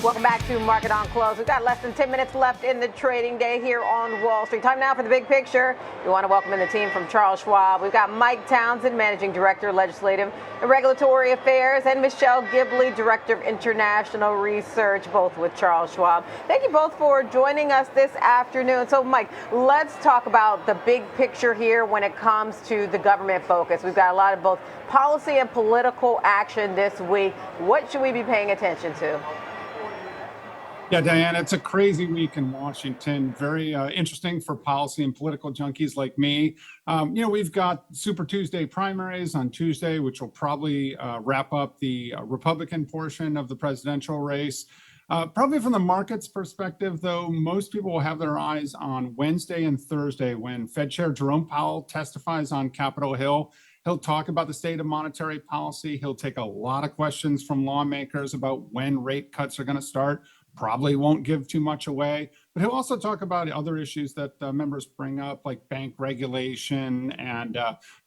Welcome back to Market on Close. We've got less than 10 minutes left in the trading day here on Wall Street. Time now for the big picture. We want to welcome in the team from Charles Schwab. We've got Mike Townsend, Managing Director, Legislative and Regulatory Affairs, and Michelle Gibley, Director of International Research, both with Charles Schwab. Thank you both for joining us this afternoon. So, Mike, let's talk about the big picture here when it comes to the government focus. We've got a lot of both policy and political action this week. What should we be paying attention to? Yeah, Diane, it's a crazy week in Washington. Very interesting for policy and political junkies like me. We've got Super Tuesday primaries on Tuesday, which will probably wrap up the Republican portion of the presidential race. Probably from the market's perspective, though, most people will have their eyes on Wednesday and Thursday when Fed Chair Jerome Powell testifies on Capitol Hill. He'll talk about the state of monetary policy. He'll take a lot of questions from lawmakers about when rate cuts are going to start. Probably won't give too much away, but he'll also talk about other issues that members bring up, like bank regulation and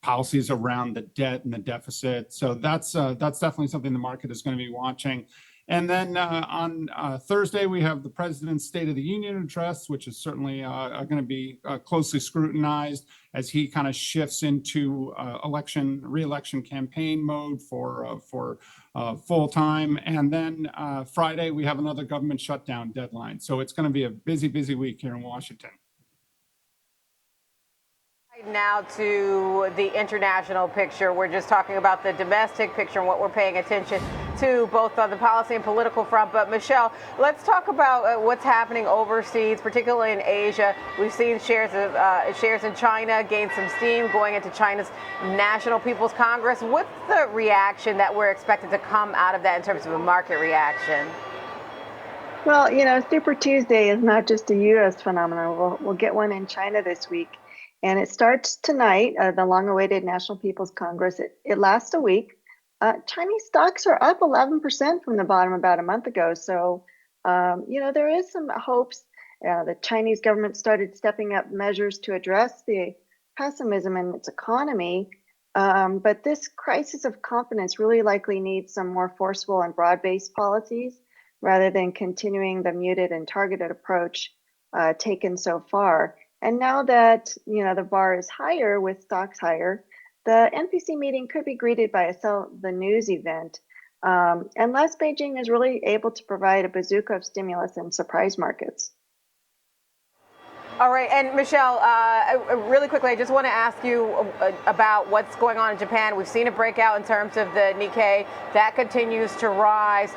policies around the debt and the deficit. So that's definitely something the market is going to be watching. And then on Thursday, we have the president's State of the Union address, which is certainly going to be closely scrutinized as he kind of shifts into re-election campaign mode for full time. And then Friday, we have another government shutdown deadline. So it's going to be a busy, busy week here in Washington. Now to the international picture. We're just talking about the domestic picture and what we're paying attention to, both on the policy and political front. But Michelle, let's talk about what's happening overseas, particularly in Asia. We've seen shares in China gain some steam going into China's National People's Congress. What's the reaction that we're expected to come out of that in terms of a market reaction? Well, Super Tuesday is not just a U.S. phenomenon. We'll get one in China this week. And it starts tonight, the long-awaited National People's Congress. It lasts a week. Chinese stocks are up 11% from the bottom about a month ago. So, there is some hopes. The Chinese government started stepping up measures to address the pessimism in its economy. But this crisis of confidence really likely needs some more forceful and broad-based policies rather than continuing the muted and targeted approach taken so far. And now that, the bar is higher with stocks higher, the NPC meeting could be greeted by a sell the news event, unless Beijing is really able to provide a bazooka of stimulus and surprise markets. All right. And Michelle, really quickly, I just want to ask you about what's going on in Japan. We've seen a breakout in terms of the Nikkei. That continues to rise.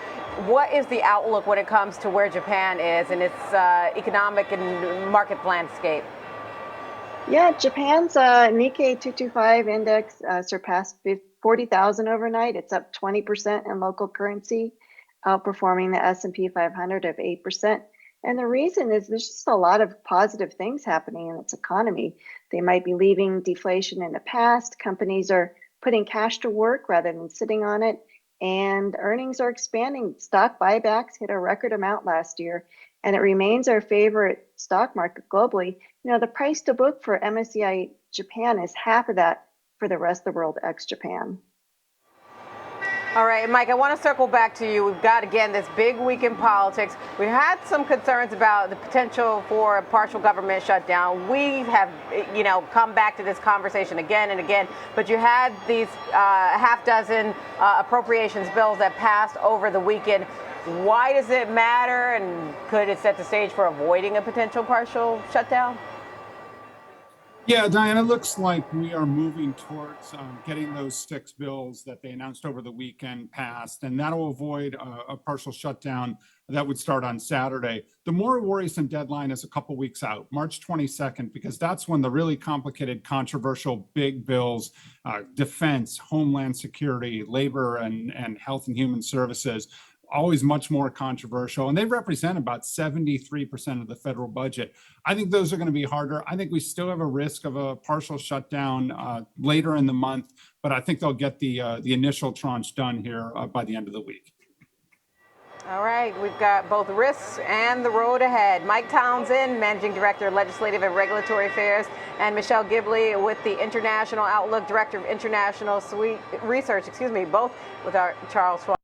What is the outlook when it comes to where Japan is in its economic and market landscape? Yeah, Japan's Nikkei 225 index surpassed 40,000 overnight. It's up 20% in local currency, outperforming the S&P 500 of 8%. And the reason is there's just a lot of positive things happening in its economy. They might be leaving deflation in the past. Companies are putting cash to work rather than sitting on it. And earnings are expanding. Stock buybacks hit a record amount last year, and it remains our favorite stock market globally. The price to book for MSCI Japan is half of that for the rest of the world ex-Japan. All right, Mike, I want to circle back to you. We've got, again, this big week in politics. We had some concerns about the potential for a partial government shutdown. We have, come back to this conversation again and again. But you had these half dozen appropriations bills that passed over the weekend. Why does it matter? And could it set the stage for avoiding a potential partial shutdown? Yeah, Diane, it looks like we are moving towards getting those 6 bills that they announced over the weekend passed, and that will avoid a partial shutdown that would start on Saturday. The more worrisome deadline is a couple weeks out, March 22nd, because that's when the really complicated, controversial big bills, defense, homeland security, labor, and health and human services, always much more controversial, and they represent about 73% of the federal budget. I think those are going to be harder. I think we still have a risk of a partial shutdown later in the month, but I think they'll get the initial tranche done here by the end of the week. All right, we've got both risks and the road ahead. Mike Townsend, Managing Director, Legislative and Regulatory Affairs, and Michelle Gibley with the International Outlook, Director of International Research, both with our Charles Schwab.